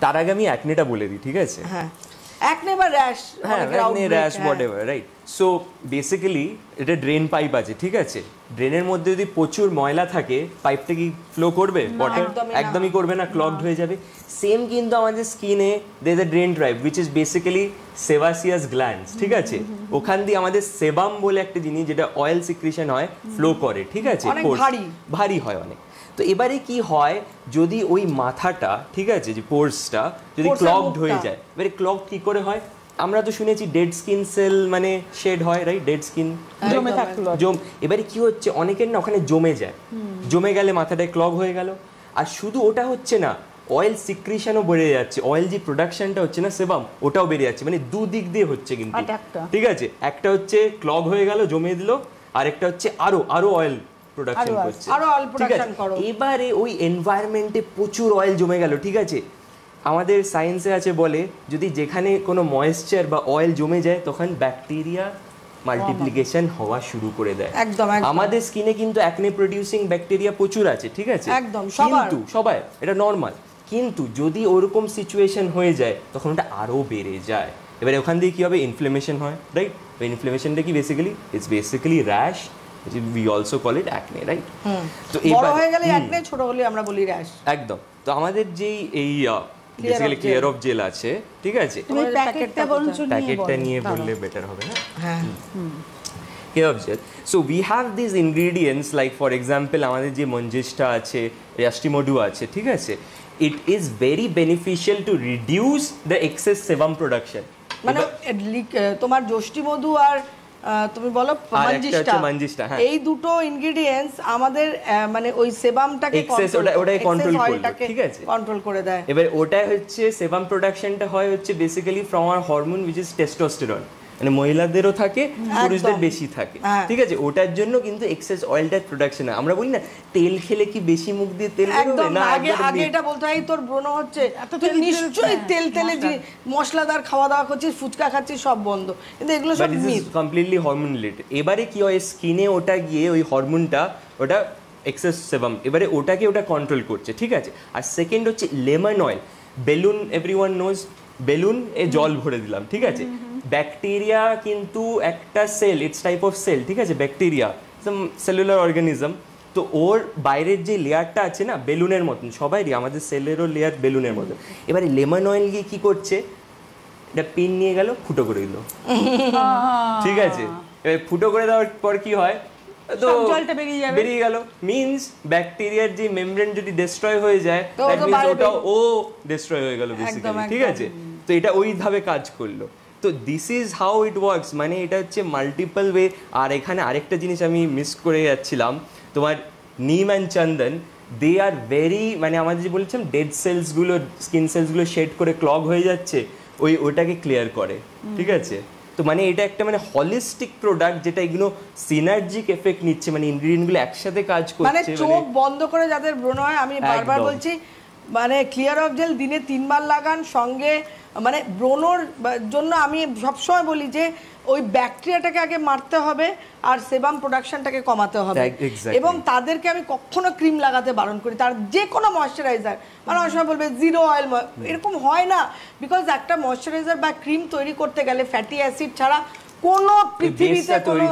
তার আগে আমি অ্যাকনেটা বলে দিই, ঠিক আছে? হ্যাঁ, অ্যাকনে বা র্যাশ, হ্যাঁ acne rash whatever, right? So basically এটা ড্রেন পাইপ আছে, ঠিক আছে? ড্রেনের মধ্যে যদি প্রচুর ময়লা থাকে পাইপটা কি ফ্লো করবে? ওয়াটার একদমই করবে না, ক্লগড হয়ে যাবে। সেম কিন্তু আমাদের স্কিনে there is a drain drive which is basically sebaceous glands, ঠিক আছে? ওখান দিয়ে আমাদের সেবাম বলে একটা জিনিস যেটা অয়েল সিক্রিশন হয় ফ্লো করে, ঠিক আছে? ভারী হয় অনেক। তো এবারে কি হয় যদি ওই মাথাটা, ঠিক আছে, যে পোর্সটা যদি ক্লগড হয়ে যায়, এবারে ক্লগ কি করে হয়? আমরা তো শুনেছি ডেড স্কিন সেল মানে শেড হয়, রাইট? ডেড স্কিন জমে থাকলো। এবারে কি হচ্ছে, অনেকের না ওখানে জমে যায়, জমে গেলে মাথাটায় ক্লগ হয়ে গেল। আর শুধু ওটা হচ্ছে না, অয়েল সিক্রিশনও বেড়ে যাচ্ছে, অয়েল যে প্রোডাকশনটা হচ্ছে না সেবাম, ওটাও বেড়ে যাচ্ছে, মানে দুদিক দিয়ে হচ্ছে কিন্তু, ঠিক আছে? একটা হচ্ছে ক্লগ হয়ে গেল, জমে দিল, আর একটা হচ্ছে আরো অয়েল প্রোডাকশন করছে, ঠিক আছে? এবারে ওই এনভায়রনমেন্টে প্রচুর অয়েল জমে গেল, ঠিক আছে? আমাদের সায়েন্সে আছে বলে যদি যেখানে কোনো ময়েশ্চার বা অয়েল জমে যায় তখন ব্যাকটেরিয়া মাল্টিপ্লিকেশন হওয়া শুরু করে দেয়। আমাদের স্কিনে কিন্তু অ্যাকনে প্রোডিউসিং ব্যাকটেরিয়া প্রচুর আছে, ঠিক আছে? কিন্তু সবাই এটা নর্মাল, কিন্তু যদি ওরকম সিচুয়েশন হয়ে যায় তখন ওটা আরো বেড়ে যায়। এবারে ওখান দিয়ে কি হবে? ইনফ্লেমেশন হয়, রাইট? ইনফ্লেমেশনটা কি basically? It's basically rash, we also call it acne, right? তো বড় হয়ে গেলে acne, ছোট হলে আমরা বলি র্যাশ। একদম। তো আমাদের যেই এই বেসিক্যালি ক্লিয়ার অফ জেল আছে, ঠিক আছে? তুমি প্যাকেটটা বলছো, প্যাকেটটা নিয়ে বললে বেটার হবে না? হ্যাঁ, clear of gel. So we have this ingredients like for example আমাদের যে মঞ্জিষ্টা আছে, রাস্টিমোডু আছে, ঠিক আছে? It is very beneficial to reduce the excess sebum production. মানে তোমার যষ্টিমধু আর তুমি বলো মঞ্জিষ্টা, এই দুটো ইনগ্রেডিয়েন্টস আমাদের মানে ওই সেবামটাকে ওটাই কন্ট্রোল করে, ঠিক আছে? কন্ট্রোল করে দেয়। এবার ওটাই হচ্ছে সেবাম প্রোডাকশনটা হয় হচ্ছে basically from our hormone which is testosterone, মানে মহিলাদেরও থাকে, পুরুষদের বেশি থাকে, ঠিক আছে? ওটার জন্য কিন্তু এক্সেস অয়েলটা প্রোডাকশন হয়। আমরা বলি না তেল খেলে কি বেশি মুখ দিয়ে তেল বেরোবে না? আগে এটা বলতে হয় তোর ব্রণ হচ্ছে, তুই নিশ্চয়ই তেলে যে মশলাদার খাওয়া দাওয়া করছিস, ফুচকা খাচ্ছিস, সব বন্ধ। কিন্তু এগুলো সব মিথ, কমপ্লিটলি হরমোন রিলেটেড। এবারে কি হয়, স্কিনে ওটা গিয়ে ওই হরমোনটা ওটা এক্সেস সেবাম, এবারে ওটাকে ওটা কন্ট্রোল করছে, ঠিক আছে? আর সেকেন্ড হচ্ছে lemon oil. Balloon, everyone knows balloon এ জল ভরে দিলাম, ঠিক আছে? ব্যাকটেরিয়া কিন্তু একটা cell, it's type of cell, ঠিক আছে? Bacteria cellular organism. তো ওর বাইরের যে লেয়ারটা আছে না বেলুনের মতন, সবাইরই আমাদের সেলেরও লেয়ার বেলুনের মতন। এবারে লেমন অয়েল গিয়ে কি করছে, এটা পিন নিয়ে গেল, ফুটো করে দিল, ঠিক আছে? এবার ফুটো করে দেওয়ার পর কি হয়, তো বেরিয়ে গেল। মিনস ব্যাকটেরিয়ার যে মেমব্রেন যদি ডিস্ট্রয় হয়ে যায়, দ্যাট মিনস ওটাও ডিস্ট্রয় হয়ে গেল বেসিক্যালি, ঠিক আছে? তো এটা ওইভাবে কাজ করলো। তো this is how it works, মানে এটা হচ্ছে মাল্টিপল ওয়ে। আর এখানে আরেকটা জিনিস আমি মিস করে যাচ্ছিলাম, তোমার নিম and Chandan, they are very, মানে আমাদের যে বলেছিলাম ডেড সেলসগুলো, স্কিন সেলসগুলো শেড করে ক্লগ হয়ে যাচ্ছে, ওটাকে ক্লিয়ার করে, ঠিক আছে? তো মানে এটা একটা মানে হলিস্টিক প্রোডাক্ট যেটা এগুলো সিনার্জিক এফেক্ট নিচ্ছে, মানে ইনগ্রেডিয়েন্টগুলো একসাথে কাজ করছে। মানে চোখ বন্ধ করে যাদের ব্রণ হয়, আমি বারবার বলছি, মানে ক্লিয়ার অফ জেল দিনে 3 বার লাগান। সঙ্গে মানে ব্রণর জন্য আমি সবসময় বলি যে ওই ব্যাকটেরিয়াটাকে আগে মারতে হবে আর সেবাম প্রোডাকশনটাকে কমাতে হবে। এবং তাদেরকে আমি কখনো ক্রিম লাগাতে বারণ করি, তার যে কোনো ময়শ্চারাইজার। মানে অনেক সময় বলবে জিরো অয়েল, এরকম হয় না। বিকজ একটা ময়শ্চারাইজার বা ক্রিম তৈরি করতে গেলে ফ্যাটি অ্যাসিড ছাড়া কোনো পৃথিবীতে কোনো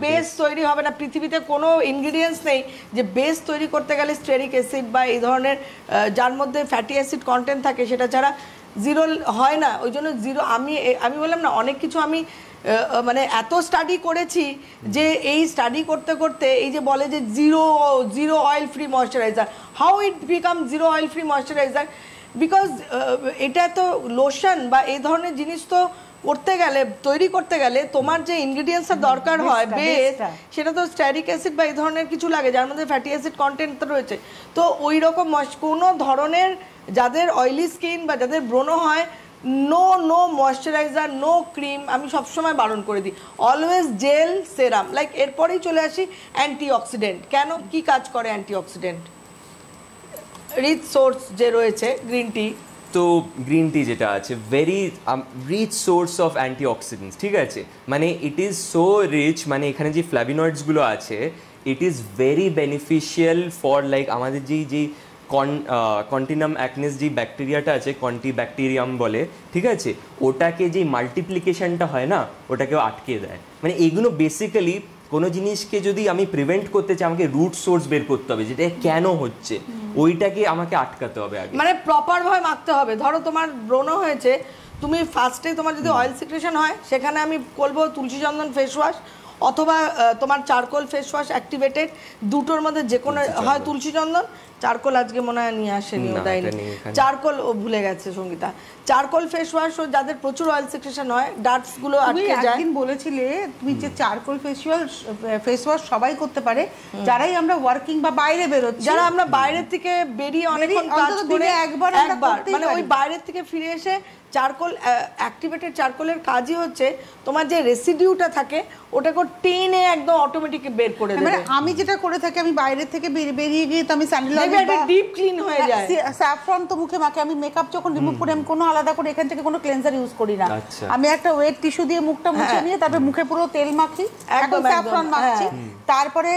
বেস তৈরি হবে না। পৃথিবীতে কোনো ইনগ্রিডিয়েন্টস নেই যে বেস তৈরি করতে গেলে স্টেরিক অ্যাসিড বা এই ধরনের যার মধ্যে ফ্যাটি অ্যাসিড কন্টেন্ট থাকে সেটা ছাড়া জিরো হয় না। ওই জন্য জিরো, আমি বললাম না, অনেক কিছু আমি মানে এত স্টাডি করেছি যে এই স্টাডি করতে করতে এই যে বলে যে zero oil free moisturiser, how it become zero oil free moisturiser? Because এটা তো লোশন বা এই ধরনের জিনিস তো করতে গেলে, তৈরি করতে গেলে তোমার যে ইনগ্রিডিয়েন্টসটা দরকার হয় বেস, সেটা তো স্টেরিক অ্যাসিড বা এই ধরনের কিছু লাগে যার মধ্যে ফ্যাটি অ্যাসিড কন্টেন্ট রয়েছে। তো ওই রকম কোনো ধরনের যাদের অয়েলি স্কিন বা যাদের ব্রণ হয়, নো ময়শ্চারাইজার, নো ক্রিম, আমি সবসময় বারণ করে দিই। অলওয়েজ জেল, সেরাম, লাইক। এরপরেই চলে আসি অ্যান্টিঅক্সিডেন্ট। কেন, কি কাজ করে অ্যান্টিঅক্সিডেন্ট? রিচ সোর্স যে রয়েছে গ্রিন টি, তো গ্রিন টি যেটা আছে very rich source of antioxidants, ঠিক আছে? মানে ইট ইজ সো রিচ, মানে এখানে যে ফ্ল্যাভিনয়েডসগুলো আছে it is very beneficial for like আমাদের যেই কন্টিনাম অ্যাকনেস যে ব্যাকটেরিয়াটা আছে, কন্টিব্যাকটেরিয়াম বলে, ঠিক আছে, ওটাকে যে মাল্টিপ্লিকেশনটা হয় না, ওটাকেও আটকে দেয়। মানে এগুলো বেসিক্যালি কোনো জিনিসকে যদি আমি প্রিভেন্ট করতে চাই, আমাকে রুট সোর্স বের করতে হবে, যেটা কেন হচ্ছে, ওইটাকে আমাকে আটকাতে হবে আগে। মানে প্রপার ভাবে মাখতে হবে। ধরো তোমার ব্রণ হয়েছে, তুমি ফার্স্টে তোমার যদি অয়েল সিক্রেশন হয়, সেখানে আমি বলবো তুলসী চন্দন ফেস ওয়াশ অথবা তোমার চারকোল ফেস ওয়াশ অ্যাক্টিভেটেড, দুটোর মধ্যে যে কোনো হয়। তুলসী চন্দন, চারকোল আজকে মনে হয় নিয়ে আসেনি, ও দেয়নি। চারকোল ও ভুলে গেছে সঙ্গীতা। চারকোল ফেস ওয়াশ ও যাদের প্রচুর অয়েল সিক্রেশন হয়, ডার্টস গুলো আটকে যায়। একদিন বলেছিলে তুমি যে চারকোল ফেস ওয়াশ সবাই করতে পারে, যারাই আমরা ওয়ার্কিং বা বাইরে বেরোচ্ছি, যারা আমরা বাইরের থেকে বেরিয়ে অনেকক্ষণ কাজ করে একবার মানে ওই বাইরের থেকে ফিরে এসে চারকোল অ্যাক্টিভেটেড চারকোলের কাজই হচ্ছে তোমার যে রেসিডিউটা থাকে ওটাকে টেনে একদম অটোমেটিক বের করে দেবে। মানে আমি যেটা করে থাকি, আমি বাইরে থেকে বেরিয়ে গিয়ে তো আমি স্যান্ডেল ডিপ ক্লিন হয়ে যায়। স্যাফরন তো মুখে মাখে, আমি মেকআপ যখন রিমুভ করি আমি কোনো আলাদা করে এখান থেকে কোনো ক্লেন্সার ইউজ করি না। আমি একটা ওয়েট টিস্যু দিয়ে মুখটা মুছে নিয়ে তারপরে মুখে পুরো তেল মাখি, একদম স্যাফরন মাখছি। তারপরে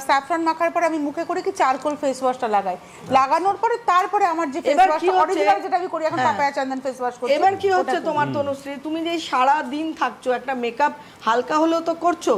স্যাফরন মাখার পর আমি মুখে করে কি চারকোল ফেস ওয়াশটা লাগাই, লাগানোর পরে তারপরে আমার যে ফেস ওয়াশটা অরিজিনাল যেটা আমি করি এখন, পাপায়া চন্দন ফেস ওয়াশ করি। এবার কি হচ্ছে তোমার তনুশ্রী, তুমি যে সারা দিন থাকছো, একটা মেকআপ হালকা হলেও তো করছো,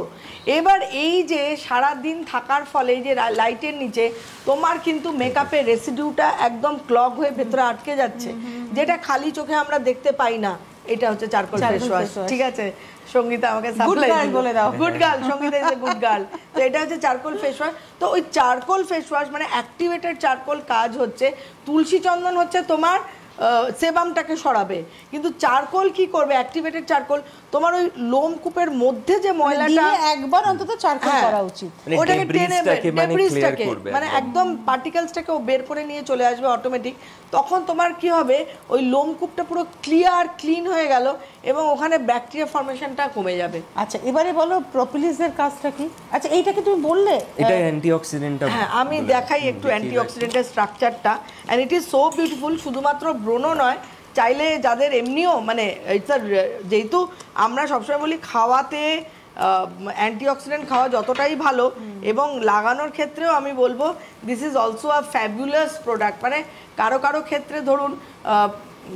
এবার এই যে সারা দিন থাকার ফলে এই যে লাইটের নিচে তোমার কিন্তু মেকআপের রেসিডিউটা একদম ক্লগ হয়ে ভেতরে আটকে যাচ্ছে, যেটা খালি চোখে আমরা দেখতে পাই না। এটা হচ্ছে চারকোল ফেস ওয়াশ, ঠিক আছে? সঙ্গীতা আমাকে সাপ্লাই বলে দাও, good girl, Sangeeta is a good girl. তো এটা হচ্ছে চারকোল ফেস ওয়াশ। তো ওই চারকোল ফেস ওয়াশ মানে অ্যাক্টিভেটেড চারকোল কাজ হচ্ছে, তুলসী চন্দন হচ্ছে তোমার সেবামটাকে সরাবে, কিন্তু চারকোল কি করবে, অ্যাক্টিভেটেড চারকোল তোমার ওই লোমকূপের মধ্যে যে ময়লাটা একবার অন্তত চারকোল করা উচিত, ওটাকে টেনে ডেব্রিসটাকে মানে একদম পার্টিকেলসটাকে ও বের করে নিয়ে চলে আসবে অটোমেটিক। তখন তোমার কি হবে, ওই লোমকূপটা পুরো ক্লিয়ার ক্লিন হয়ে গেল এবং ওখানে ব্যাকটেরিয়া ফর্মেশনটা কমে যাবে। আচ্ছা এবারে বলো প্রোপোলিসের কাজটা কি? আচ্ছা এইটাকে তুমি বললে এটা অ্যান্টিঅক্সিডেন্ট। হ্যাঁ, আমি দেখাই একটু অ্যান্টিঅক্সিডেন্টের স্ট্রাকচারটা, and it is so beautiful. শুধুমাত্র ব্রণ নয়, চাইলে যাদের এমনিও মানে যেহেতু আমরা সবসময় বলি খাওয়াতে অ্যান্টিঅক্সিডেন্ট খাওয়া যতটাই ভালো, এবং লাগানোর ক্ষেত্রেও আমি বলবো this is also a fabulous product. মানে কারো কারো ক্ষেত্রে ধরুন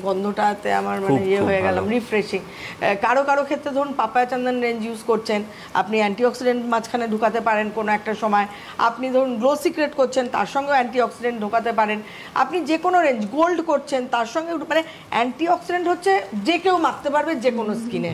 গন্ধটাতে আমার মানে ইয়ে হয়ে গেলাম, রিফ্রেশিং। কারো কারো ক্ষেত্রে ধরুন পাপায়া চন্দন রেঞ্জ ইউজ করছেন, আপনি অ্যান্টিঅক্সিডেন্ট মাঝখানে ঢুকাতে পারেন কোনো একটা সময়। আপনি ধরুন গ্লো সিক্রেট করছেন, তার সঙ্গেও অ্যান্টিঅক্সিডেন্ট ঢোকাতে পারেন। আপনি যে কোনো রেঞ্জ গোল্ড করছেন, তার সঙ্গে মানে অ্যান্টিঅক্সিডেন্ট হচ্ছে যে কেউ মাখতে পারবে যে কোনো স্কিনে।